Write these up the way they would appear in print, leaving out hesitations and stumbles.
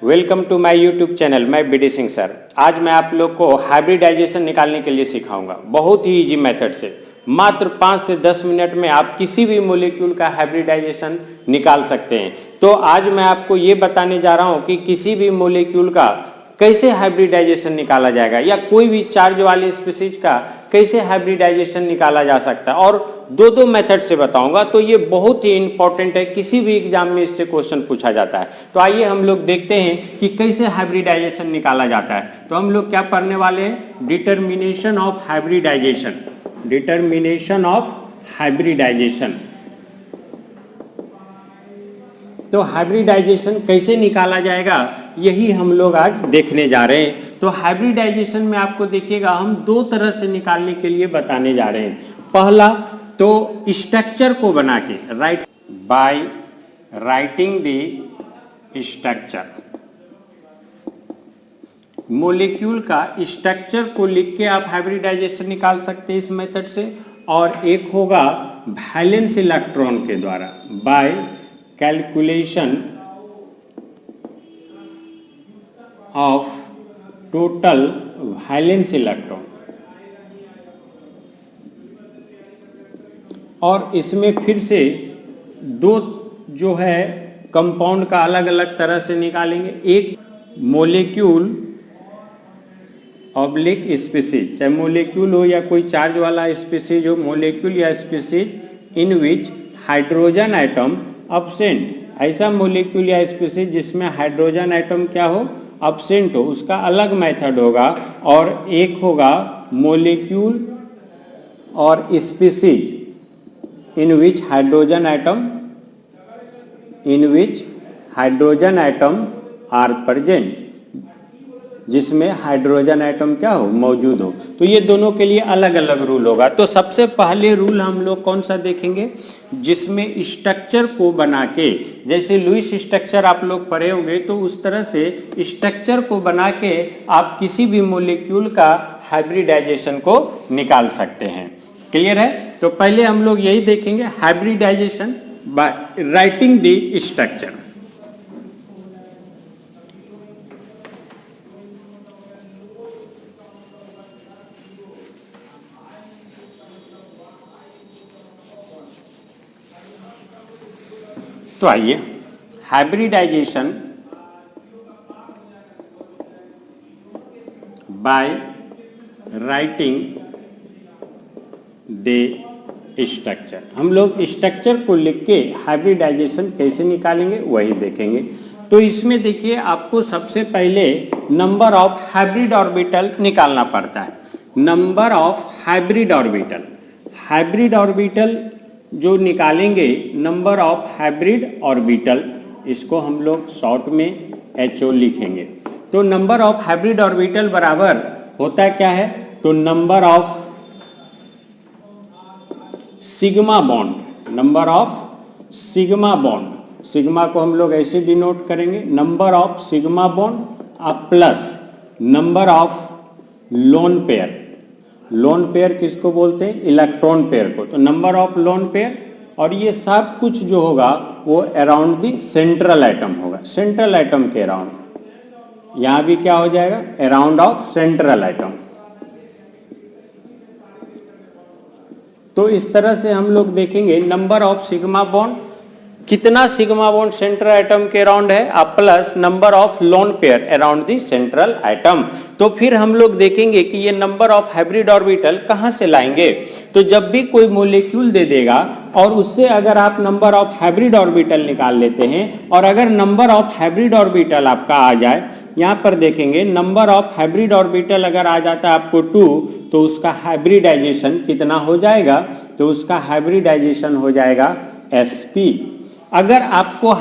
Welcome to my YouTube channel. मैं BD Singh sir. आज मैं आप लोग को हाइब्रिडाइजेशन निकालने के लिए सिखाऊंगा बहुत ही इजी मेथड से। मात्र 5 से 10 मिनट में आप किसी भी मॉलिक्यूल का हाइब्रिडाइजेशन निकाल सकते हैं। तो आज मैं आपको ये बताने जा रहा हूँ कि किसी भी मॉलिक्यूल का कैसे हाइब्रिडाइजेशन निकाला जाएगा या कोई भी चार्ज वाले स्पीशीज का कैसे हाइब्रिडाइजेशन निकाला जा सकता है, और दो मेथड से बताऊंगा। तो ये बहुत ही इंपॉर्टेंट है, किसी भी एग्जाम में इससे क्वेश्चन पूछा जाता है। तो आइए हम लोग देखते हैं कि कैसे हाइब्रिडाइजेशन निकाला जाता है। तो हम लोग क्या पढ़ने वाले हैं? Determination of hybridisation. Determination of hybridisation. तो हाइब्रिडाइजेशन कैसे निकाला जाएगा यही हम लोग आज देखने जा रहे हैं। तो हाइब्रिडाइजेशन में आपको देखिएगा हम दो तरह से निकालने के लिए बताने जा रहे हैं। पहला तो स्ट्रक्चर को बना के bye writing the structure. Molecule का स्ट्रक्चर को लिख के आप हाइब्रिडाइजेशन निकाल सकते हैं इस मेथड से। और एक होगा वैलेंस इलेक्ट्रॉन के द्वारा by calculation of total valence electron. और इसमें फिर से दो जो है कंपाउंड का अलग अलग तरह से निकालेंगे। एक मॉलिक्यूल ऑब्लिक स्पीशीज, चाहे मॉलिक्यूल हो या कोई चार्ज वाला स्पीशीज हो, मॉलिक्यूल या species in which hydrogen atom absent. ऐसा मॉलिक्यूल या स्पीशीज जिसमें हाइड्रोजन एटम क्या हो? अब्सेंट हो, उसका अलग मेथड होगा। और एक होगा मॉलिक्यूल और species in which hydrogen atom are present, जिसमें हाइड्रोजन एटम क्या हो? मौजूद हो। तो ये दोनों के लिए अलग अलग रूल होगा। तो सबसे पहले रूल हम लोग कौन सा देखेंगे? जिसमें स्ट्रक्चर को बना के, जैसे लुईस स्ट्रक्चर आप लोग पढ़े होंगे, तो उस तरह से स्ट्रक्चर को बना के आप किसी भी मॉलिक्यूल का हाइब्रिडाइजेशन को निकाल सकते हैं। क्लियर है? तो पहले हम लोग यही देखेंगे, hybridisation by writing the structure. तो आइए, hybridisation by writing the structure. हम लोग स्ट्रक्चर को लिख के हाइब्रिडाइजेशन कैसे निकालेंगे वही देखेंगे। तो इसमें देखिए, आपको सबसे पहले नंबर ऑफ हाइब्रिड ऑर्बिटल निकालना पड़ता है। Number of hybrid orbital. Hybrid orbital जो निकालेंगे, नंबर ऑफ हाइब्रिड ऑर्बिटल, इसको हम लोग शॉर्ट में HO लिखेंगे। तो नंबर ऑफ हाइब्रिड ऑर्बिटल बराबर होता क्या है? तो number of sigma bond. Number of sigma bond, sigma को हम लोग ऐसे डिनोट करेंगे, number of sigma bond plus number of lone pair. Lone pair किसको बोलते हैं? इलेक्ट्रॉन पेयर को। तो नंबर ऑफ लोन पेयर, और ये सब कुछ जो होगा वो अराउंड दी सेंट्रल एटम होगा, सेंट्रल एटम के अराउंड। यहां भी क्या हो जाएगा? Around of central atom. तो इस तरह से हम लोग देखेंगे नंबर ऑफ सिग्मा बॉन्ड, कितना सिग्मा बॉन्ड सेंट्रल एटम के अराउंड है, plus number of lone pair around the central atom. तो फिर हम लोग देखेंगे कि ये नंबर ऑफ हाइब्रिड ऑर्बिटल कहां से लाएंगे। तो जब भी कोई मॉलिक्यूल दे देगा और उससे अगर आप नंबर ऑफ हाइब्रिड ऑर्बिटल निकाल लेते हैं, और अगर नंबर ऑफ हाइब्रिड ऑर्बिटल आपका आ जाए, यहां पर देखेंगे नंबर ऑफ हाइब्रिड ऑर्बिटल अगर आ जाता है आपको 2, तो उसका हाइब्रिडाइजेशन कितना हो जाएगा? तो उसका हाइब्रिडाइजेशन हो जाएगा sp। अगर आपको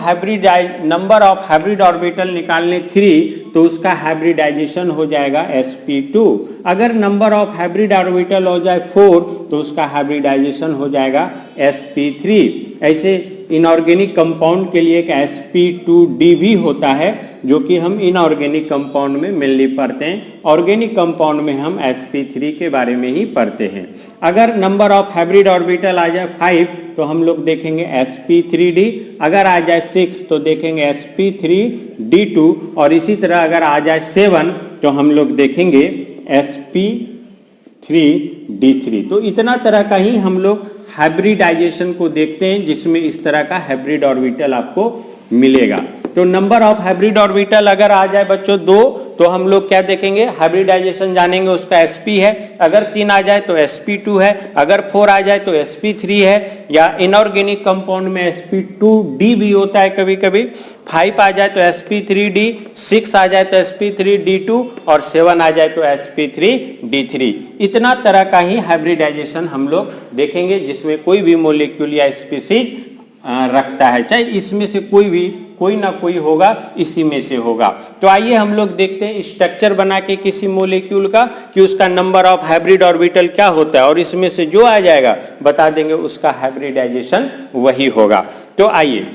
नंबर ऑफ हाइब्रिड ऑर्बिटल निकालने 3, तो उसका हाइब्रिडाइजेशन हो जाएगा sp2। अगर नंबर ऑफ हाइब्रिड ऑर्बिटल हो जाए 4, तो उसका हाइब्रिडाइजेशन हो जाएगा sp3। ऐसे इनऑर्गेनिक कंपाउंड के लिए एक sp2d भी होता है, जो कि हम इनऑर्गेनिक कंपाउंड में मेनली पढ़ते हैं। ऑर्गेनिक कंपाउंड में हम sp3 के बारे में ही पढ़ते हैं। अगर नंबर ऑफ हाइब्रिड ऑर्बिटल आ जाए 5 तो हम लोग देखेंगे sp3d, अगर आ जाए 6 तो देखेंगे sp3d2, और इसी तरह अगर आ जाए 7 तो हम लोग देखेंगे sp3d3। तो इतना तरह का ही हम लोग हाइब्रिडाइजेशन को देखते हैं, जिसमें इस तरह का हाइब्रिड ऑर्बिटल आपको मिलेगा। तो नंबर ऑफ हाइब्रिड ऑर्बिटल अगर आ जाए बच्चों 2 तो हम लोग क्या देखेंगे, हाइब्रिडाइजेशन जानेंगे, उसका sp है। अगर 3 आ जाए तो sp2 है, अगर 4 आ जाए तो sp3 है, या इनऑर्गेनिक कंपाउंड में sp2d भी होता है कभी कभी। 5 आ जाए तो sp3d, 6 आ जाए तो sp3d2, और 7 आ जाए तो sp3d3। इतना तरह का ही हाइब्रिडाइजेशन हम लोग देखेंगे, जिसमें कोई भी मॉलिक्यूल या स्पीसीज रखता है, चाहे इसमें से कोई ना कोई होगा, इसी में से होगा। तो आइए हम लोग देखते हैं स्ट्रक्चर बना के किसी मॉलिक्यूल का, कि उसका नंबर ऑफ हाइब्रिड ऑर्बिटल क्या होता है, और इसमें से जो आ जाएगा बता देंगे, उसका हाइब्रिडाइजेशन वही होगा। तो आइए,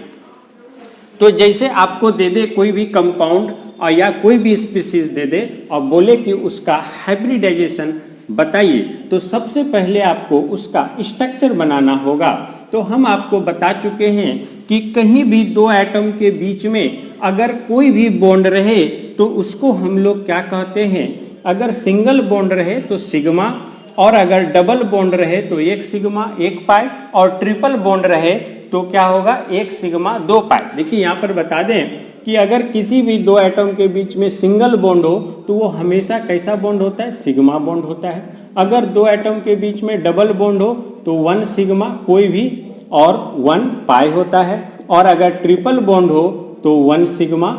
तो जैसे आपको दे दे कोई भी कंपाउंड और या कोई भी स्पीसीज दे दे और बोले कि उसका हाइब्रिडाइजेशन बताइए, तो सबसे पहले आपको उसका स्ट्रक्चर बनाना होगा। तो हम आपको बता चुके हैं कि कहीं भी दो एटम के बीच में अगर कोई भी बॉन्ड रहे तो उसको हम लोग क्या कहते हैं, अगर सिंगल बॉन्ड रहे तो सिग्मा, और अगर डबल बॉन्ड रहे तो 1 सिग्मा 1 पाई, और ट्रिपल बॉन्ड रहे तो क्या होगा 1 सिग्मा 2 पाई। देखिए यहाँ पर बता दें कि अगर किसी भी दो एटम के बीच में सिंगल बॉन्ड हो तो वो हमेशा कैसा बॉन्ड होता है, सिग्मा बॉन्ड होता है। अगर दो एटम के बीच में डबल बॉन्ड हो तो 1 सिग्मा कोई भी और 1 पाई होता है, और अगर ट्रिपल बॉन्ड हो तो 1 सिग्मा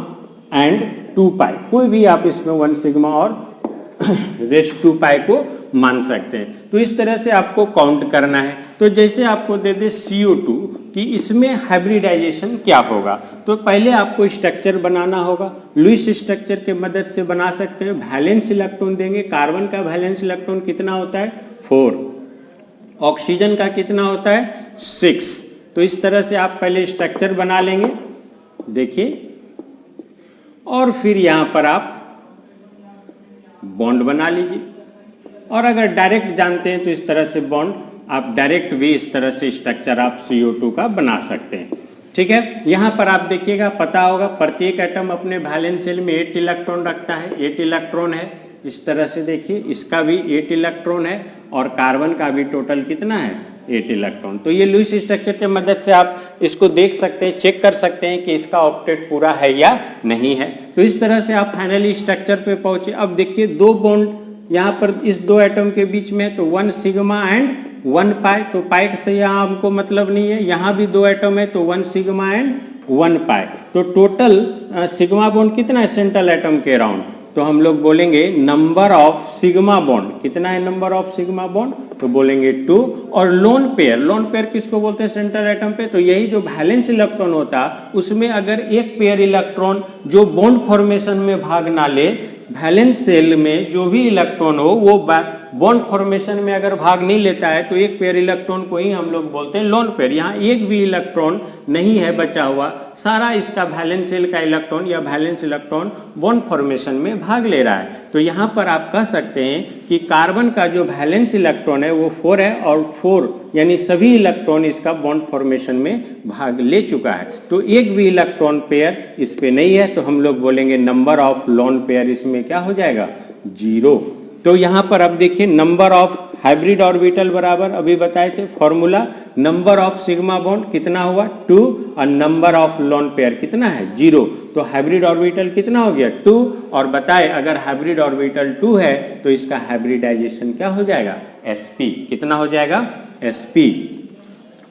एंड 2 पाई, कोई भी आप इसमें 1 सिग्मा और रेस्ट 2 पाई को मान सकते हैं। तो इस तरह से आपको काउंट करना है। तो जैसे आपको दे दे CO2 कि इसमें हाइब्रिडाइजेशन क्या होगा, तो पहले आपको स्ट्रक्चर बनाना होगा। लुईस स्ट्रक्चर के मदद से बना सकते हैं। वैलेंस इलेक्ट्रॉन देंगे, कार्बन का वैलेंस इलेक्ट्रॉन कितना होता है 4, ऑक्सीजन का कितना होता है 6। तो इस तरह से आप पहले स्ट्रक्चर बना लेंगे, देखिए, और फिर यहां पर आप बॉन्ड बना लीजिए। और अगर डायरेक्ट जानते हैं तो इस तरह से बॉन्ड आप डायरेक्ट भी इस तरह से स्ट्रक्चर आप CO2 का बना सकते हैं। ठीक है, यहां पर आप देखिएगा, पता होगा प्रत्येक एटम अपने वैलेंस शेल में 8 इलेक्ट्रॉन रखता है, 8 इलेक्ट्रॉन है। इस तरह से देखिए, इसका भी 8 इलेक्ट्रॉन है, और कार्बन का भी टोटल कितना है 8 इलेक्ट्रॉन। तो ये लुईस स्ट्रक्चर के मदद से आप इसको देख सकते हैं, चेक कर सकते हैं कि इसका ऑक्टेट पूरा है या नहीं है। तो इस तरह से आप फाइनली स्ट्रक्चर पे पहुंचे। अब देखिए, दो बॉन्ड यहाँ पर इस दो एटम के बीच में, तो 1 सिग्मा एंड 1 पाई, तो पाई से यहाँ हमको मतलब नहीं है। यहाँ भी दो एटम है तो 1 सिग्मा एंड 1 पाई, तो टोटल सिग्मा बॉन्ड कितना है सेंट्रल एटम के अराउंड, तो हम लोग बोलेंगे नंबर ऑफ सिग्मा बॉन्ड कितना है, नंबर ऑफ सिग्मा बॉन्ड तो बोलेंगे 2। और लोन पेयर किसको बोलते हैं सेंट्रल एटम पे, तो यही जो वैलेंस इलेक्ट्रॉन होता है उसमें अगर एक पेयर इलेक्ट्रॉन जो बॉन्ड फॉर्मेशन में भाग ना ले, वैलेंस शेल में जो भी इलेक्ट्रॉन हो वो बॉन्ड फॉर्मेशन में अगर भाग नहीं लेता है तो एक पेयर इलेक्ट्रॉन को ही हम लोग बोलते हैं लोन पेयर। यहाँ एक भी इलेक्ट्रॉन नहीं है बचा हुआ, सारा इसका वैलेंस शेल का इलेक्ट्रॉन या वैलेंस इलेक्ट्रॉन बॉन्ड फॉर्मेशन में भाग ले रहा है। तो यहाँ पर आप कह सकते हैं कि कार्बन का जो वैलेंस इलेक्ट्रॉन है वो 4 है, और 4 यानी सभी इलेक्ट्रॉन इसका बॉन्ड फॉर्मेशन में भाग ले चुका है। तो एक भी इलेक्ट्रॉन पेयर इस पे नहीं है, तो हम लोग बोलेंगे नंबर ऑफ लोन पेयर इसमें क्या हो जाएगा 0। तो यहाँ पर अब देखिए, नंबर ऑफ हाइब्रिड ऑर्बिटल बराबर अभी बताए थे formula, number of sigma bond कितना हुआ 2, और नंबर ऑफ लोन पेयर कितना है 0। तो हाइब्रिड ऑर्बिटल कितना हो गया 2, और बताए अगर हाइब्रिड ऑर्बिटल 2 है तो इसका हाइब्रिडाइजेशन क्या हो जाएगा sp, कितना हो जाएगा sp।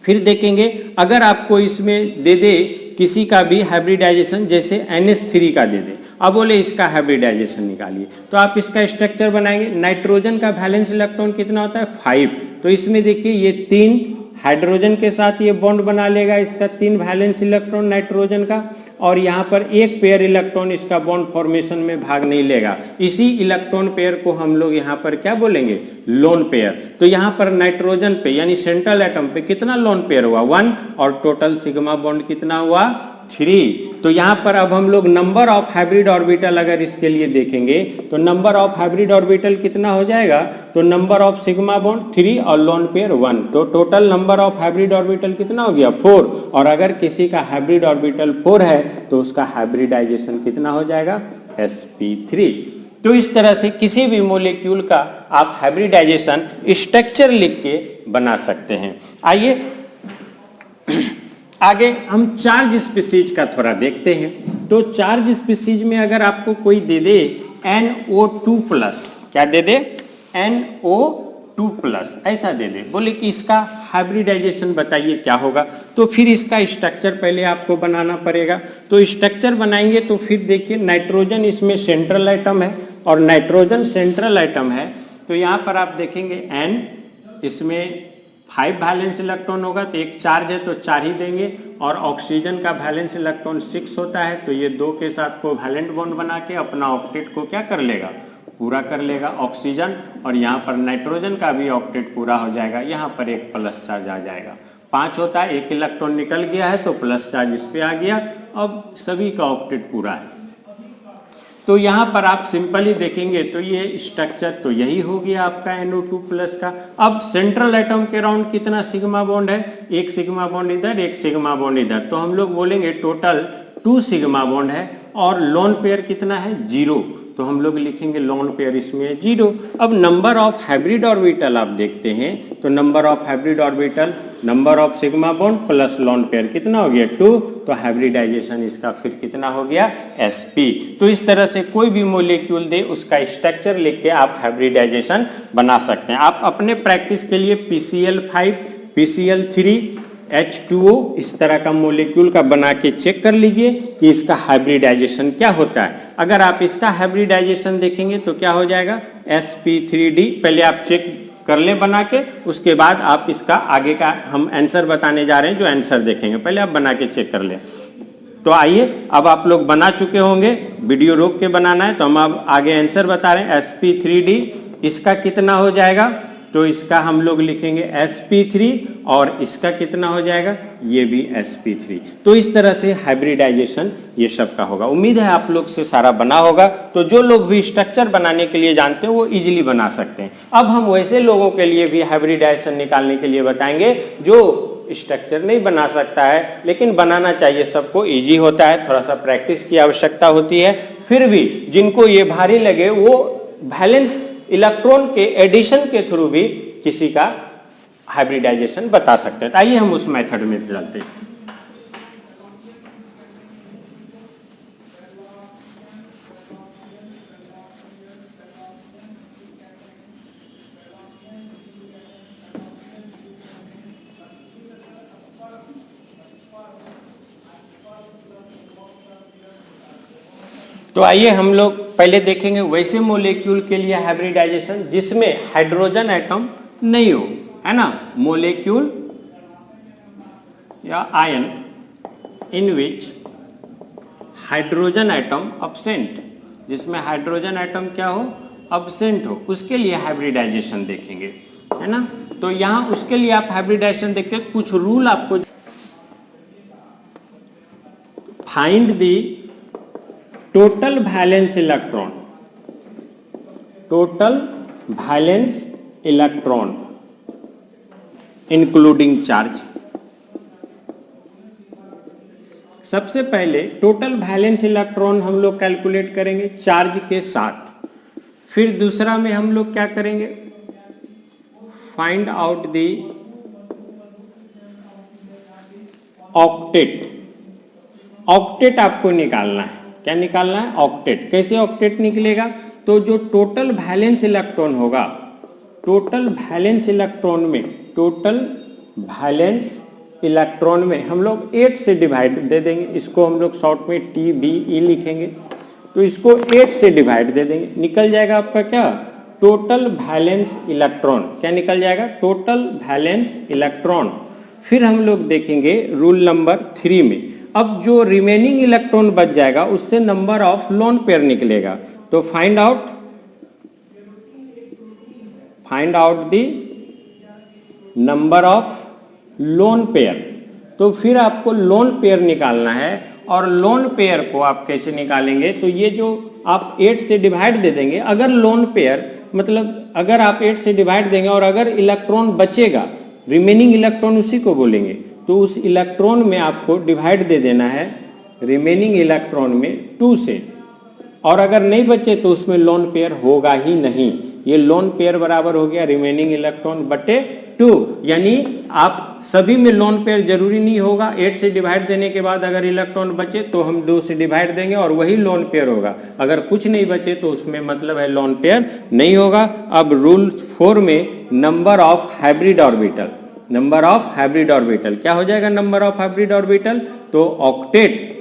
फिर देखेंगे, अगर आपको इसमें दे दे किसी का भी हाइब्रिडाइजेशन, जैसे NH3 का दे दे, अब बोले इसका हाइब्रिडाइजेशन निकालिए, तो आप इसका स्ट्रक्चर बनाएंगे। नाइट्रोजन का वैलेंस इलेक्ट्रॉन कितना होता है 5, तो इसमें देखिए ये 3 हाइड्रोजन के साथ ये बॉन्ड बना लेगा, इसका 3 वैलेंस इलेक्ट्रॉन नाइट्रोजन का, और यहाँ पर एक पेयर इलेक्ट्रॉन इसका बॉन्ड फॉर्मेशन में भाग नहीं लेगा। इसी इलेक्ट्रॉन पेयर को हम लोग यहाँ पर क्या बोलेंगे, लोन पेयर। तो यहाँ पर नाइट्रोजन पे यानी सेंट्रल एटम पे कितना लोन पेयर हुआ, 1, और टोटल सिग्मा बॉन्ड कितना हुआ, 3। तो यहाँ पर अब हम लोग नंबर ऑफ हाइब्रिड ऑर्बिटल अगर इसके लिए देखेंगे तो नंबर ऑफ हाइब्रिड ऑर्बिटल कितना हो जाएगा, तो नंबर ऑफ सिग्मा बॉन्ड 3 और लोन पेयर 1, तो total number of hybrid orbital कितना हो गया, 4। और अगर किसी का हाइब्रिड ऑर्बिटल 4 है तो उसका हाइब्रिडाइजेशन कितना हो जाएगा, sp3। तो इस तरह से किसी भी मोलिक्यूल का आप हाइब्रिडाइजेशन स्ट्रक्चर लिख के बना सकते हैं। आइए आगे हम चार्ज स्पीसीज का थोड़ा देखते हैं। तो चार्ज स्पीसीज में अगर आपको कोई दे दे NO2+, क्या दे दे, NO2+, ऐसा दे दे, बोले कि इसका हाइब्रिडाइजेशन बताइए क्या होगा, तो फिर इसका स्ट्रक्चर पहले आपको बनाना पड़ेगा। तो स्ट्रक्चर बनाएंगे तो फिर देखिए नाइट्रोजन इसमें सेंट्रल एटम है, और नाइट्रोजन सेंट्रल एटम है तो यहाँ पर आप देखेंगे N, इसमें 5 वैलेंस इलेक्ट्रॉन होगा तो एक चार्ज है तो 4 ही देंगे, और ऑक्सीजन का वैलेंस इलेक्ट्रॉन 6 होता है तो ये 2 के साथ को वैलेंट बॉन्ड बना के अपना ऑक्टेट को क्या कर लेगा, पूरा कर लेगा ऑक्सीजन। और यहाँ पर नाइट्रोजन का भी ऑक्टेट पूरा हो जाएगा, यहाँ पर एक प्लस चार्ज आ जाएगा। 5 होता है, एक इलेक्ट्रॉन निकल गया है तो प्लस चार्ज इस पे आ गया, अब सभी का ऑक्टेट पूरा है। तो यहाँ पर आप सिंपली देखेंगे तो ये स्ट्रक्चर तो यही हो गया आपका NO2+ का। अब सेंट्रल एटम के राउंड कितना सिग्मा बॉन्ड है, एक सिग्मा बॉन्ड इधर, एक सिग्मा बॉन्ड इधर, तो हम लोग बोलेंगे टोटल 2 सिग्मा बॉन्ड है, और लोन पेयर कितना है, 0, तो हम लोग लिखेंगे लोन पेयर इसमें है 0। अब नंबर ऑफ हाइब्रिड ऑर्बिटल आप देखते हैं तो number of hybrid orbital, number of sigma bond plus lone pair कितना हो गया, 2, तो हाइब्रिडाइजेशन इसका फिर कितना हो गया, sp। तो इस तरह से कोई भी मोलिक्यूल दे उसका स्ट्रक्चर लिख के आप हाइब्रिडाइजेशन बना सकते हैं। आप अपने प्रैक्टिस के लिए PCl5, PCl3, H2O इस तरह का मोलिक्यूल का बना के चेक कर लीजिए कि इसका हाइब्रिडाइजेशन क्या होता है। अगर आप इसका हाइब्रिडाइजेशन देखेंगे तो क्या हो जाएगा, sp3d। पहले आप चेक कर ले बना के, उसके बाद आप इसका आगे का हम आंसर बताने जा रहे हैं, जो आंसर देखेंगे पहले आप बना के चेक कर ले। तो आइए अब आप लोग बना चुके होंगे, वीडियो रोक के बनाना है, तो हम अब आगे आंसर बता रहे हैं। sp3d इसका कितना हो जाएगा, तो इसका हम लोग लिखेंगे sp3, और इसका कितना हो जाएगा, ये भी sp3। तो इस तरह से हाइब्रिडाइजेशन ये सब का होगा। उम्मीद है आप लोग से सारा बना होगा। तो जो लोग भी स्ट्रक्चर बनाने के लिए जानते हैं वो इजीली बना सकते हैं। अब हम वैसे लोगों के लिए भी हाइब्रिडाइजेशन निकालने के लिए बताएंगे जो स्ट्रक्चर नहीं बना सकता है, लेकिन बनाना चाहिए, सबको इजी होता है, थोड़ा सा प्रैक्टिस की आवश्यकता होती है। फिर भी जिनको ये भारी लगे वो बैलेंस इलेक्ट्रॉन के एडिशन के थ्रू भी किसी का हाइब्रिडाइजेशन बता सकते हैं। तो आइए हम उस मेथड में चलते हैं। तो आइए हम लोग पहले देखेंगे वैसे मोलेक्यूल के लिए हाइब्रिडाइजेशन जिसमें हाइड्रोजन एटम नहीं हो, है ना, मोलेक्यूल या ion in which hydrogen atom absent, जिसमें हाइड्रोजन एटम क्या हो, अब्सेंट हो, उसके लिए हाइब्रिडाइजेशन देखेंगे, है ना। तो यहां उसके लिए आप हाइब्रिडाइजेशन देखते हैं, कुछ रूल आपको, find the total valence electron, total valence electron including charge. सबसे पहले टोटल वैलेंस इलेक्ट्रॉन हम लोग कैलकुलेट करेंगे चार्ज के साथ। फिर दूसरा में हम लोग क्या करेंगे, find out the octet. Octet आपको निकालना है। क्या निकालना है, ऑक्टेट। कैसे ऑक्टेट निकलेगा, तो जो टोटल वैलेंस इलेक्ट्रॉन होगा, टोटल वैलेंस इलेक्ट्रॉन में, टोटल वैलेंस इलेक्ट्रॉन में हम लोग 8 से डिवाइड दे देंगे, इसको हम लोग शॉर्ट में TBE लिखेंगे, तो इसको 8 से डिवाइड दे देंगे, निकल जाएगा आपका क्या, टोटल वैलेंस इलेक्ट्रॉन। क्या निकल जाएगा, टोटल वैलेंस इलेक्ट्रॉन। फिर हम लोग देखेंगे रूल नंबर 3 में, अब जो रिमेनिंग इलेक्ट्रॉन बच जाएगा उससे नंबर ऑफ लोन पेयर निकलेगा। तो find out the number of lone pair. तो फिर आपको लोन पेयर निकालना है, और लोन पेयर को आप कैसे निकालेंगे, तो ये जो आप 8 से डिवाइड दे देंगे, अगर लोन पेयर मतलब अगर आप 8 से डिवाइड देंगे और अगर इलेक्ट्रॉन बचेगा, रिमेनिंग इलेक्ट्रॉन उसी को बोलेंगे, तो उस इलेक्ट्रॉन में आपको डिवाइड दे देना है रिमेनिंग इलेक्ट्रॉन में 2 से, और अगर नहीं बचे तो उसमें लोन पेयर होगा ही नहीं। ये लोन पेयर बराबर हो गया रिमेनिंग इलेक्ट्रॉन बटे 2, यानी आप सभी में लोन पेयर जरूरी नहीं होगा। 8 से डिवाइड देने के बाद अगर इलेक्ट्रॉन बचे तो हम 2 से डिवाइड देंगे और वही लोन पेयर होगा। अगर कुछ नहीं बचे तो उसमें मतलब है लोन पेयर नहीं होगा। अब रूल 4 में number of hybrid orbital, number of hybrid orbital क्या हो जाएगा, नंबर ऑफ हाइब्रिड ऑर्बिटल तो ऑक्टेट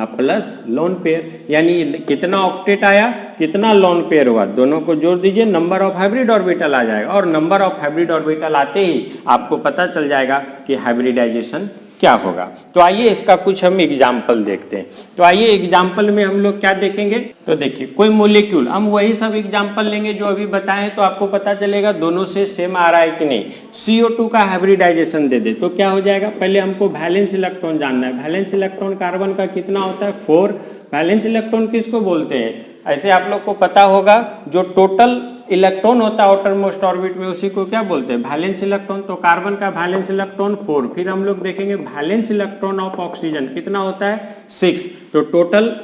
प्लस लोन पेयर, यानी कितना ऑक्टेट आया कितना लोन पेयर हुआ, दोनों को जोड़ दीजिए, नंबर ऑफ हाइब्रिड ऑर्बिटल आ जाएगा। और नंबर ऑफ हाइब्रिड ऑर्बिटल आते ही आपको पता चल जाएगा कि हाइब्रिडाइजेशन क्या होगा। तो आइए इसका कुछ हम एग्जाम्पल देखते हैं। तो आइए एग्जाम्पल में हम लोग क्या देखेंगे, तो देखिए कोई मॉलिक्यूल, हम वही सब एग्जाम्पल लेंगे जो अभी बताएं, तो आपको पता चलेगा दोनों से सेम आ रहा है कि नहीं। CO2 का हाइब्रिडाइजेशन दे दे तो क्या हो जाएगा, पहले हमको वैलेंस इलेक्ट्रॉन जानना है। वैलेंस इलेक्ट्रॉन कार्बन का कितना होता है 4। वैलेंस इलेक्ट्रॉन किसको बोलते हैं, ऐसे आप लोग को पता होगा जो टोटल इलेक्ट्रॉन होता है आउटर मोस्ट ऑर्बिट में उसी को क्या बोलते हैं, वैलेंस इलेक्ट्रॉन। तो कार्बन का वैलेंस इलेक्ट्रॉन 4। फिर हम लोग देखेंगे वैलेंस इलेक्ट्रॉन ऑफ ऑक्सीजन कितना होता है 6। तो टोटल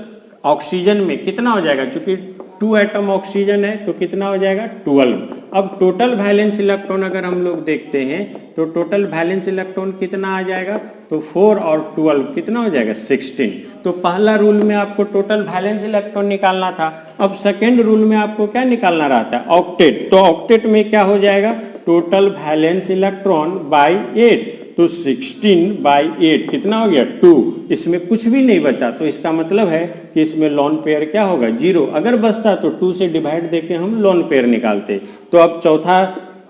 ऑक्सीजन में कितना हो जाएगा, चूंकि 2 एटम ऑक्सीजन है तो कितना हो जाएगा 12। अब टोटल वैलेंस इलेक्ट्रॉन अगर हम लोग देखते हैं तो टोटल वैलेंस इलेक्ट्रॉन कितना आ जाएगा, तो 4 और 12 कितना हो जाएगा 16। तो पहला रूल में आपको टोटल वैलेंस इलेक्ट्रॉन निकालना था। अब सेकेंड रूल में आपको क्या निकालना रहता है, ऑक्टेट। तो ऑक्टेट में क्या हो जाएगा, टोटल वैलेंस इलेक्ट्रॉन बाई 8, तो 16 बाई 8 कितना हो गया 2। इसमें कुछ भी नहीं बचा, तो इसका मतलब है कि इसमें लोन पेयर क्या होगा 0। अगर बचता तो 2 से डिवाइड देके हम लोन पेयर निकालते। तो अब चौथा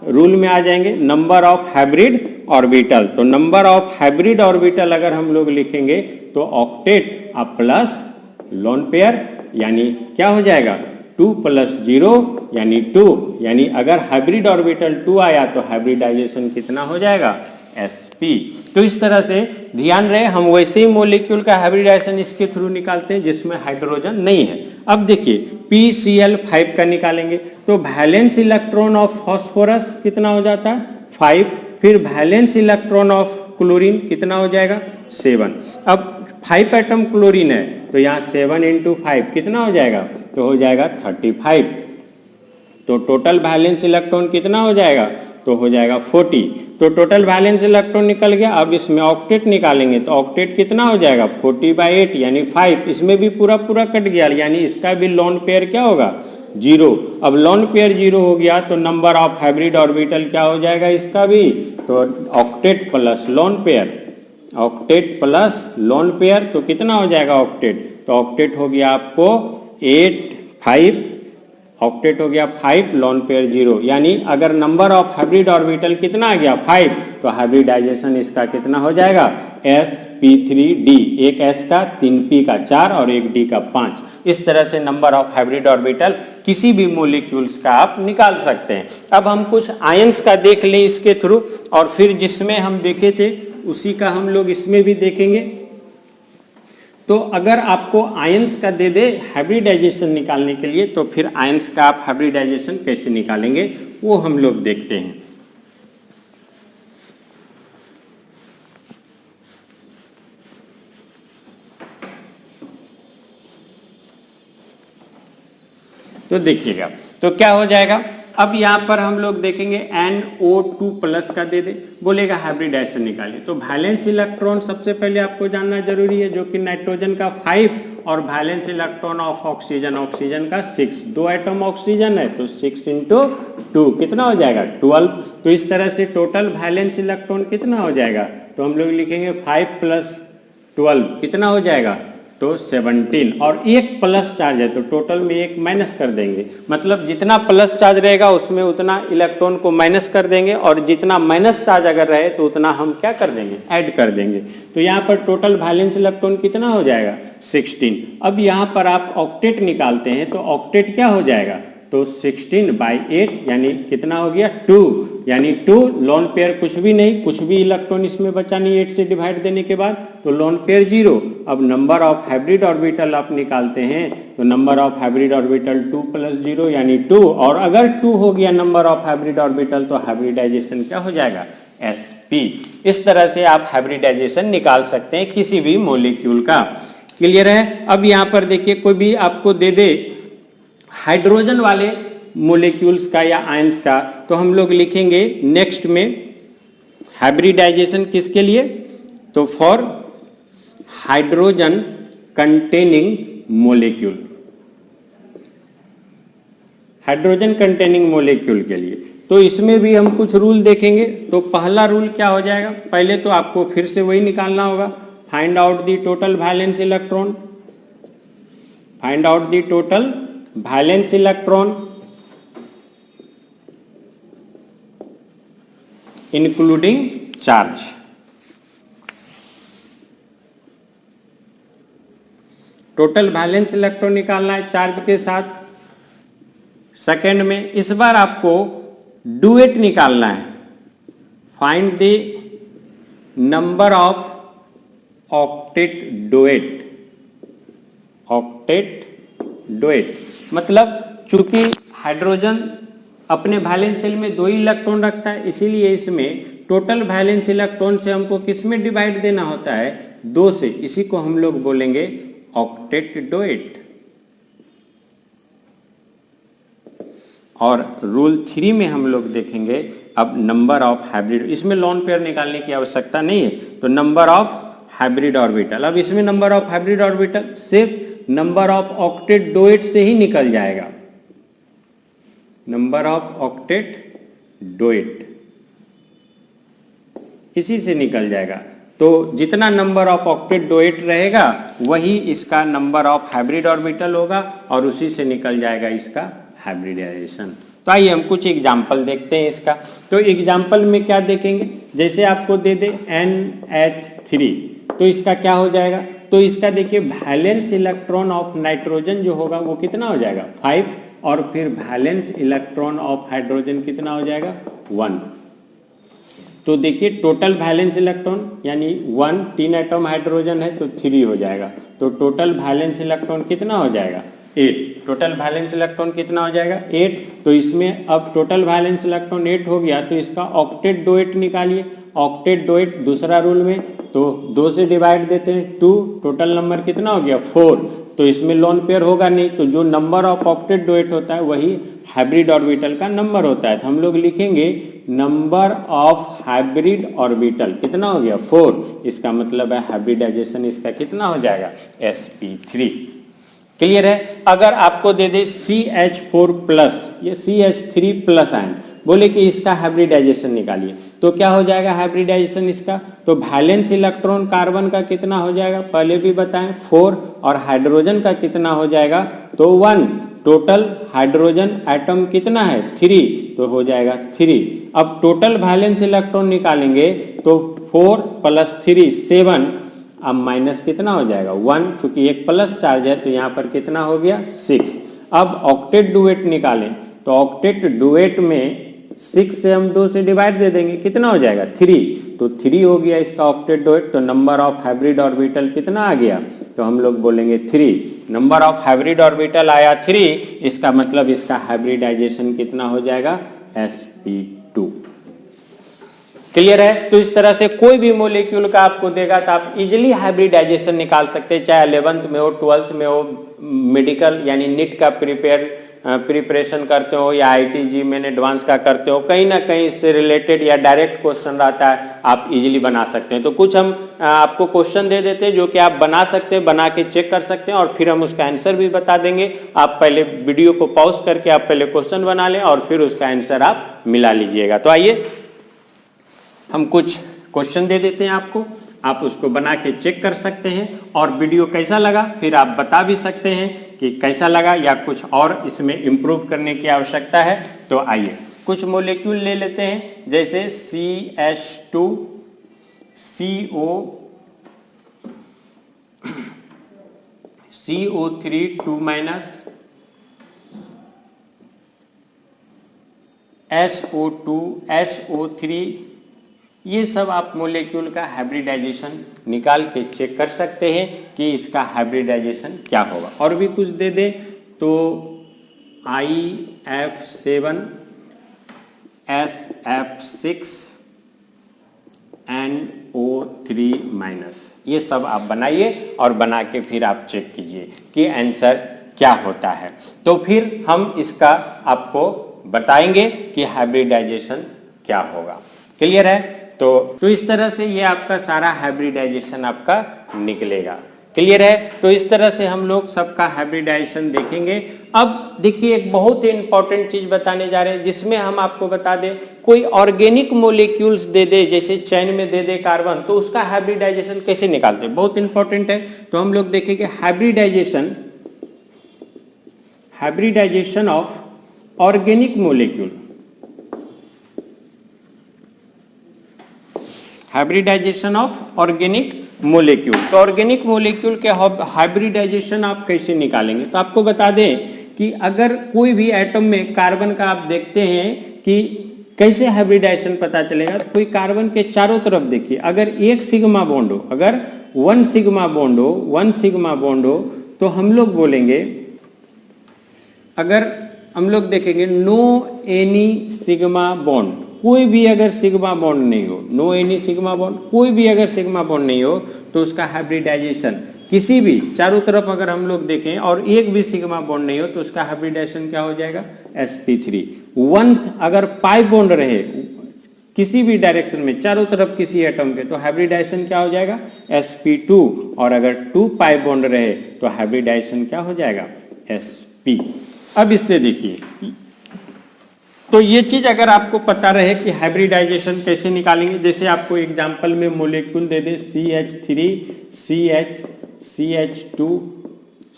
रूल में आ जाएंगे, नंबर ऑफ हाइब्रिड ऑर्बिटल। तो नंबर ऑफ हाइब्रिड ऑर्बिटल अगर हम लोग लिखेंगे तो ऑक्टेट प्लस लोन पेयर, यानी क्या हो जाएगा 2 + 0 यानी 2, यानी अगर हाइब्रिड ऑर्बिटल 2 आया तो हाइब्रिडाइजेशन कितना हो जाएगा sp। तो इस तरह से ध्यान रहे, हम वैसे ही मॉलिक्यूल का हाइब्रिडाइजेशन इसके थ्रू निकालते हैं जिसमें हाइड्रोजन नहीं है। अब देखिए PCl5 का निकालेंगे तो वैलेंस इलेक्ट्रॉन ऑफ फास्फोरस कितना हो जाता है 5। फिर वैलेंस इलेक्ट्रॉन ऑफ क्लोरीन कितना हो जाएगा 7। अब 5 एटम क्लोरीन है तो यहाँ 7 × 5 कितना हो जाएगा, तो हो जाएगा 35। तो टोटल वैलेंस इलेक्ट्रॉन कितना हो जाएगा, तो हो जाएगा 40। तो टोटल वैलेंस इलेक्ट्रॉन निकल गया। अब इसमें ऑक्टेट निकालेंगे तो ऑक्टेट कितना हो जाएगा 40/8 यानी 5। इसमें भी पूरा पूरा कट गया, यानी इसका भी लोन पेयर क्या होगा 0। अब लोन पेयर 0 हो गया तो नंबर ऑफ हाइब्रिड ऑर्बिटल क्या हो जाएगा इसका भी, तो octet plus lone pair, octet plus lone pair तो कितना हो जाएगा ऑक्टेट, तो ऑक्टेट हो गया आपको 8 5, ऑक्टेट हो गया 5, लोन पेयर 0। यानी अगर नंबर ऑफ हाइब्रिड ऑर्बिटल कितना आ गया 5, तो हाइब्रिडाइजेशन इसका कितना हो जाएगा sp3d, एक s का 3p का 4 और एक d का 5। इस तरह से नंबर ऑफ हाइब्रिड ऑर्बिटल किसी भी मॉलिक्यूल्स का आप निकाल सकते हैं। अब हम कुछ आयंस का देख लें इसके थ्रू, और फिर जिसमें हम देखे थे उसी का हम लोग इसमें भी देखेंगे। तो अगर आपको आयंस का दे दे हाइब्रिडाइजेशन निकालने के लिए, तो फिर आयंस का आप हाइब्रिडाइजेशन कैसे निकालेंगे वो हम लोग देखते हैं। तो देखिएगा तो क्या हो जाएगा, अब यहाँ पर हम लोग देखेंगे NO2+ का दे दे, बोलेगा हाइब्रिडाइजेशन निकालिए। तो वैलेंस इलेक्ट्रॉन सबसे पहले आपको जानना जरूरी है, जो कि नाइट्रोजन का 5 और valence electron of oxygen, oxygen का 6। 2 एटम ऑक्सीजन है तो 6 × 2 कितना हो जाएगा 12। तो इस तरह से टोटल वैलेंस इलेक्ट्रॉन कितना हो जाएगा, तो हम लोग लिखेंगे 5 + 12 कितना हो जाएगा तो 17 और एक प्लस चार्ज है तो टोटल में एक माइनस कर देंगे, मतलब जितना प्लस चार्ज रहेगा उसमें उतना इलेक्ट्रॉन को माइनस कर देंगे और जितना माइनस चार्ज अगर रहे तो उतना हम क्या कर देंगे, ऐड कर देंगे। तो यहाँ पर टोटल वैलेंस इलेक्ट्रॉन कितना हो जाएगा, 16। अब यहाँ पर आप ऑक्टेट निकालते हैं तो ऑक्टेट क्या हो जाएगा, तो 16/8 यानी कितना हो गया, 2, यानी 2 लोन पेयर कुछ भी नहीं, कुछ भी इलेक्ट्रॉन इसमें बचा नहीं 8 से डिवाइड देने के बाद, तो लोन पेयर 0। अब नंबर ऑफ हाइब्रिड ऑर्बिटल आप निकालते हैं तो नंबर ऑफ हाइब्रिड ऑर्बिटल 2 + 0 यानी 2, और अगर 2 हो गया नंबर ऑफ हाइब्रिड ऑर्बिटल तो हाइब्रिडाइजेशन क्या हो जाएगा, sp। इस तरह से आप हाइब्रिडाइजेशन निकाल सकते हैं किसी भी मॉलिक्यूल का। क्लियर है। अब यहाँ पर देखिए कोई भी आपको दे दे हाइड्रोजन वाले मोलिक्यूल्स का या आयंस का, तो हम लोग लिखेंगे नेक्स्ट में हाइब्रिडाइजेशन किसके लिए, तो for hydrogen containing molecule, hydrogen containing molecule के लिए। तो इसमें भी हम कुछ रूल देखेंगे। तो पहला रूल क्या हो जाएगा, पहले तो आपको फिर से वही निकालना होगा, find out the total valence electron, find out the total valence electron including charge. Total valence electron निकालना है चार्ज के साथ। सेकेंड में इस बार आपको डुएट निकालना है, find the number of octet duet, octet duet मतलब चूंकि हाइड्रोजन अपने वैलेंस शेल में 2 ही इलेक्ट्रॉन रखता है, इसीलिए इसमें टोटल वैलेंस इलेक्ट्रॉन से हमको किस में डिवाइड देना होता है, 2 से। इसी को हम लोग बोलेंगे ऑक्टेट डुएट। और रूल 3 में हम लोग देखेंगे अब नंबर ऑफ हाइब्रिड, इसमें लोन पेयर निकालने की आवश्यकता नहीं है, तो नंबर ऑफ हाइब्रिड ऑर्बिटल। अब इसमें नंबर ऑफ हाइब्रिड ऑर्बिटल सिर्फ नंबर ऑफ ऑक्टेट डुएट से ही निकल जाएगा, नंबर ऑफ ऑक्टेट डुएट इसी से निकल जाएगा। तो जितना नंबर ऑफ ऑक्टेट डुएट रहेगा वही इसका नंबर ऑफ हाइब्रिड ऑर्बिटल होगा और उसी से निकल जाएगा इसका हाइब्रिडाइजेशन। तो आइए हम कुछ एग्जाम्पल देखते हैं इसका। तो एग्जाम्पल में क्या देखेंगे, जैसे आपको दे दे NH3 तो इसका क्या हो जाएगा, तो इसका देखिए वैलेंस इलेक्ट्रॉन ऑफ नाइट्रोजन जो होगा वो कितना हो जाएगा, 5, और फिर वैलेंस इलेक्ट्रॉन ऑफ हाइड्रोजन कितना हो जाएगा, 1। तो देखिए टोटल वैलेंस इलेक्ट्रॉन यानी 1, 3 एटम हाइड्रोजन है तो 3 हो जाएगा, तो टोटल वैलेंस इलेक्ट्रॉन कितना हो जाएगा, 8। टोटल वैलेंस इलेक्ट्रॉन कितना हो जाएगा, 8। तो इसमें अब टोटल वैलेंस इलेक्ट्रॉन 8 हो गया तो इसका ऑक्टेट डुएट निकालिए। ऑक्टेट डुएट दूसरा रूल में तो 2 से डिवाइड देते हैं, 2, टोटल नंबर कितना हो गया, 4। तो इसमें लोन पेयर होगा नहीं, तो जो नंबर ऑफ ऑक्टेट डुएट होता है वही हाइब्रिड ऑर्बिटल का नंबर होता है। तो हम लोग लिखेंगे नंबर ऑफ हाइब्रिड ऑर्बिटल कितना हो गया, 4। इसका मतलब है हाइब्रिडाइजेशन इसका कितना हो जाएगा, sp3। क्लियर है। अगर आपको दे दे CH4+, ये CH3+ आयन, बोले कि इसका हाइब्रिडाइजेशन निकालिए, तो क्या हो जाएगा हाइब्रिडाइजेशन इसका, तो वैलेंस इलेक्ट्रॉन कार्बन का कितना हो जाएगा, पहले भी बताएं 4, और हाइड्रोजन का कितना हो जाएगा, तो 1। टोटल हाइड्रोजन एटम कितना है, 3, तो हो जाएगा 3। अब टोटल वैलेंस इलेक्ट्रॉन निकालेंगे तो 4 + 3 7, अब माइनस कितना हो जाएगा, 1, चूंकि एक प्लस चार्ज है तो यहाँ पर कितना हो गया, 6। अब ऑक्टेट डुएट निकालें तो ऑक्टेट डुएट में 6 से हम 2 से डिवाइड दे देंगे, कितना हो जाएगा, 3। तो 3 हो गया इसका ऑक्टेट डुएट। तो नंबर ऑफ हाइब्रिड ऑर्बिटल कितना आ गया, तो हम लोग बोलेंगे 3। नंबर ऑफ हाइब्रिड ऑर्बिटल आया 3, इसका मतलब इसका हाइब्रिडाइजेशन कितना हो जाएगा, sp2। क्लियर है। तो इस तरह से कोई भी मोलिक्यूल का आपको देगा तो आप इजिली हाइब्रिडाइजेशन निकाल सकते हैं, चाहे 11th में हो, 12th में हो, मेडिकल यानी नीट का प्रिपरेशन करते हो या IIT में एडवांस का करते हो, कहीं ना कहीं इससे रिलेटेड या डायरेक्ट क्वेश्चन रहता है, आप इजीली बना सकते हैं। तो कुछ हम आपको क्वेश्चन दे देते हैं जो कि आप बना सकते हैं, बना के चेक कर सकते हैं और फिर हम उसका आंसर भी बता देंगे। आप पहले वीडियो को पॉज करके आप पहले क्वेश्चन बना लें और फिर उसका आंसर आप मिला लीजिएगा। तो आइए हम कुछ क्वेश्चन दे देते हैं आपको। आप उसको बना के चेक कर सकते हैं। और वीडियो कैसा लगा फिर आप बता भी सकते हैं कि कैसा लगा या कुछ और इसमें इम्प्रूव करने की आवश्यकता है। तो आइए कुछ मॉलिक्यूल ले लेते हैं, जैसे CH2, CO3 2-, SO2, SO3, ये सब आप मॉलिक्यूल का हाइब्रिडाइजेशन निकाल के चेक कर सकते हैं कि इसका हाइब्रिडाइजेशन क्या होगा। और भी कुछ दे दे तो IF7, SF6, NO3-, ये सब आप बनाइए और बना के फिर आप चेक कीजिए कि आंसर क्या होता है। तो फिर हम इसका आपको बताएंगे कि हाइब्रिडाइजेशन क्या होगा। क्लियर है? तो इस तरह से ये आपका सारा हाइब्रिडाइजेशन आपका निकलेगा। क्लियर है? तो इस तरह से हम लोग सबका हाइब्रिडाइजेशन देखेंगे। अब देखिए एक बहुत ही इंपॉर्टेंट चीज बताने जा रहे हैं, जिसमें हम आपको बता दें कोई ऑर्गेनिक मोलिक्यूल्स दे दे, जैसे चैन में दे दे कार्बन, तो उसका हाइब्रिडाइजेशन कैसे निकालते हैं, बहुत इंपॉर्टेंट है। तो हम लोग देखेंगे hybridisation of organic molecule, hybridisation of organic molecule. तो ऑर्गेनिक मोलिक्यूल के हाइब्रिडाइजेशन आप कैसे निकालेंगे? तो आपको बता दें कि अगर कोई भी एटम में कार्बन का आप देखते हैं कि कैसे हाइब्रिडाइजेशन पता चलेगा, तो कोई कार्बन के चारों तरफ देखिए, अगर एक सिग्मा बॉन्ड हो, अगर 1 सिग्मा बॉन्ड हो, तो हम लोग बोलेंगे, अगर हम लोग देखेंगे नो एनी सिग्मा बॉन्ड, कोई भी अगर सिग्मा बॉन्ड नहीं हो, नो एनी सिग्मा बॉन्ड, कोई भी अगर सिग्मा बॉन्ड नहीं हो, तो उसका हाइब्रिडाइजेशन किसी भी चारों तरफ अगर हम लोग देखें और एक भी सिग्मा बॉन्ड नहीं हो, तो उसका हाइब्रिडाइजेशन क्या हो जाएगा? sp3। वंस अगर पाई बॉन्ड रहे किसी भी डायरेक्शन में चारों तरफ किसी एटम के, तो हाइब्रिडाइजेशन क्या हो जाएगा? sp2। और अगर 2 पाई बॉन्ड रहे तो हाइब्रिडाइजेशन क्या हो जाएगा? sp। अब इससे देखिए, तो ये चीज अगर आपको पता रहे कि हाइब्रिडाइजेशन कैसे निकालेंगे, जैसे आपको एग्जांपल में मॉलिक्यूल दे दे CH3, CH2,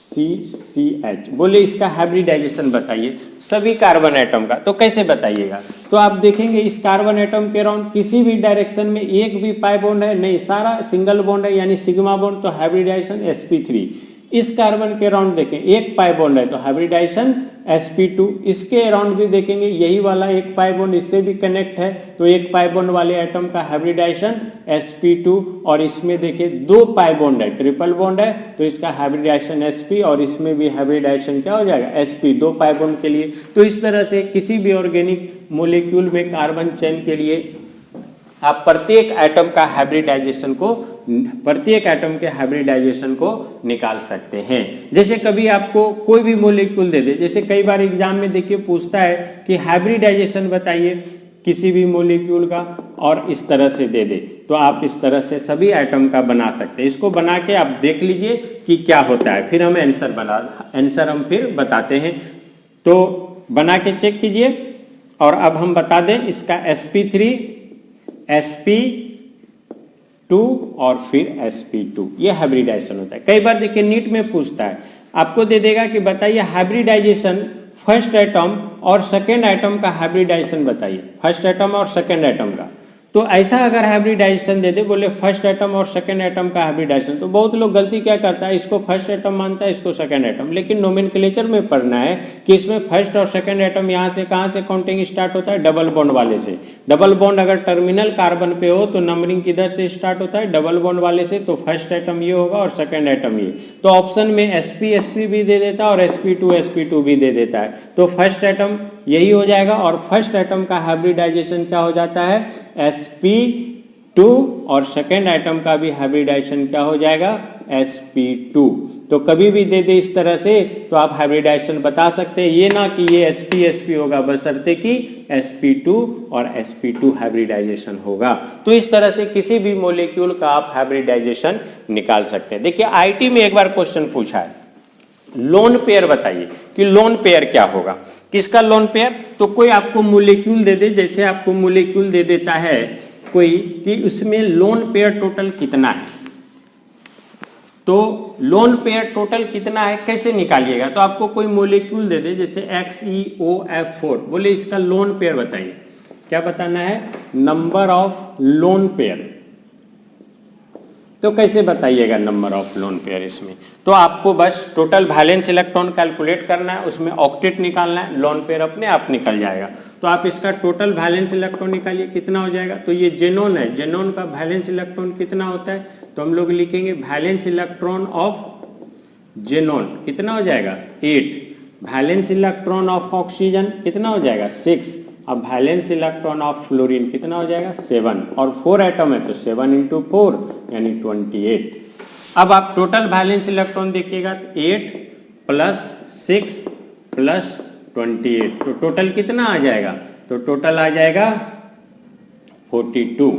CH, बोले इसका हाइब्रिडाइजेशन बताइए सभी कार्बन एटम का, तो कैसे बताइएगा? तो आप देखेंगे इस कार्बन एटम के अराउंड किसी भी डायरेक्शन में एक भी पाई बॉन्ड है नहीं, सारा सिंगल बॉन्ड है यानी सिग्मा बॉन्ड, तो हाइब्रिडाइजेशन sp3। इस कार्बन के अराउंड देखें एक पाई बॉन्ड है तो हाइब्रिडाइजेशन sp2। इसके अराउंड भी देखेंगे यही वाला एक पाई बॉन्ड इससे भी कनेक्ट है, तो एक पाई बॉन्ड वाले एटम का हाइब्रिडाइजेशन sp2। और इसमें देखिए 2 पाई बॉन्ड है, ट्रिपल बॉन्ड है, तो इसका हाइब्रिडाइजेशन sp, और इसमें भी हाइब्रिडाइजेशन क्या हो जाएगा? sp, 2 पाई बॉन्ड के लिए। तो इस तरह से किसी भी ऑर्गेनिक मोलिक्यूल में कार्बन चेन के लिए आप प्रत्येक एटम के हाइब्रिडाइजेशन को निकाल सकते हैं। जैसे कभी आपको कोई भी मोलिक्यूल दे दे, जैसे कई बार एग्जाम में देखिए पूछता है कि हाइब्रिडाइजेशन बताइए किसी भी मोलिक्यूल का, और इस तरह से दे दे, तो आप इस तरह से सभी एटम का बना सकते हैं। इसको बना के आप देख लीजिए कि क्या होता है, फिर हम आंसर हम फिर बताते हैं। तो बना के चेक कीजिए। और अब हम बता दें इसका sp3, sp2 और फिर sp2, ये हाइब्रिडाइजेशन होता है। कई बार देखिए नीट में पूछता है, आपको दे देगा कि बताइए हाइब्रिडाइजेशन फर्स्ट एटम और सेकेंड एटम का हाइब्रिडाइजेशन बताइए, फर्स्ट एटम और सेकेंड एटम का। तो ऐसा अगर हाइब्रिडाइजेशन दे दे, बोले फर्स्ट एटम और सेकेंड एटम का हाइब्रिडाइजेशन, तो बहुत लोग गलती क्या करता है, इसको फर्स्ट एटम मानता है, इसको सेकेंड एटम। लेकिन नोमेनक्लेचर में पढ़ना है कि इसमें फर्स्ट और सेकेंड एटम यहाँ से कहाँ से काउंटिंग स्टार्ट होता है? डबल बॉन्ड वाले से। डबल बॉन्ड अगर टर्मिनल कार्बन पे हो तो नंबरिंग किधर से स्टार्ट होता है? डबल बॉन्ड वाले से। तो फर्स्ट एटम ये होगा और सेकेंड एटम ये। तो ऑप्शन में sp भी दे देता है और sp2 भी दे देता है। तो फर्स्ट एटम यही हो जाएगा, और फर्स्ट एटम का हाइब्रिडाइजेशन क्या हो जाता है? sp2, और सेकेंड एटम का भी हाइब्रिडाइजेशन क्या हो जाएगा? sp2। तो कभी भी दे दे इस तरह से तो आप हाइब्रिडाइजेशन बता सकते हैं, ये ना कि ये sp होगा, बशर्ते कि sp2 और sp2 हाइब्रिडाइजेशन होगा। तो इस तरह से किसी भी मॉलिक्यूल का आप हाइब्रिडाइजेशन निकाल सकते हैं। देखिए आईटी में एक बार क्वेश्चन पूछा है, लोन पेयर बताइए कि लोन पेयर क्या होगा, किसका लोन पेयर? तो कोई आपको मॉलिक्यूल दे दे, जैसे आपको मॉलिक्यूल दे देता है कोई कि उसमें लोन पेयर टोटल कितना है। तो लोन पेयर टोटल कितना है कैसे निकालिएगा, तो आपको कोई मोलिक्यूल दे दे जैसे XeOF4, बोले इसका लोन पेयर बताइए। क्या बताना है, नंबर ऑफ लोन पेयर। तो कैसे बताइएगा नंबर ऑफ लोन पेयर इसमें, तो आपको बस टोटल वैलेंस इलेक्ट्रॉन कैलकुलेट करना है, उसमें ऑक्टेट निकालना है, लोन पेयर अपने आप निकल जाएगा। तो आप इसका टोटल वैलेंस इलेक्ट्रॉन निकालिए कितना हो जाएगा। तो ये जेनोन है, जेनोन का वैलेंस इलेक्ट्रॉन कितना होता है, तो हम लोग लिखेंगे वैलेंस इलेक्ट्रॉन ऑफ जेनोन कितना हो जाएगा 8, वैलेंस इलेक्ट्रॉन ऑफ ऑक्सीजन कितना हो जाएगा 6, अब वैलेंस इलेक्ट्रॉन ऑफ फ्लोरीन कितना हो जाएगा 7, और 4 एटम है तो 7 × 4 यानी 28। अब आप टोटल वैलेंस इलेक्ट्रॉन देखिएगा, 8 + 6 + 28, तो टोटल कितना आ जाएगा, तो टोटल आ जाएगा 42।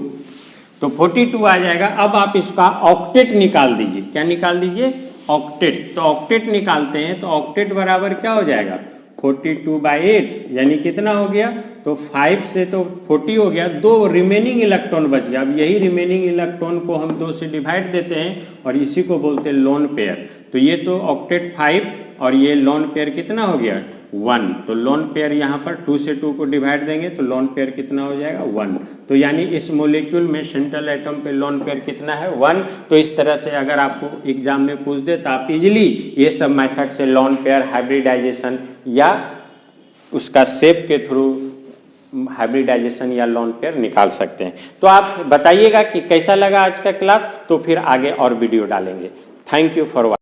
तो 42 आ जाएगा। अब आप इसका ऑक्टेट निकाल दीजिए, क्या निकाल दीजिए, ऑक्टेट। तो ऑक्टेट निकालते हैं तो ऑक्टेट बराबर क्या हो जाएगा 42/8 यानी कितना हो गया, तो 5 से तो 40 हो गया, 2 रिमेनिंग इलेक्ट्रॉन बच गया। अब यही रिमेनिंग इलेक्ट्रॉन को हम 2 से डिवाइड देते हैं और इसी को बोलते हैं लोन पेयर। तो ये तो ऑक्टेट 5 और ये लोन पेयर कितना हो गया 1, तो लोन पेयर यहाँ पर 2 से 2 को डिवाइड देंगे तो लोन पेयर कितना हो जाएगा 1। तो यानी इस मोलिक्यूल में सेंट्रल एटम पे लोन पेयर कितना है 1। तो इस तरह से अगर आपको एग्जाम में पूछ दे तो आप इजिली ये सब मेथड से लोन पेयर, हाइब्रिडाइजेशन या उसका शेप के थ्रू हाइब्रिडाइजेशन या लोन पेयर निकाल सकते हैं। तो आप बताइएगा कि कैसा लगा आज का क्लास, तो फिर आगे और वीडियो डालेंगे। Thank you for watching.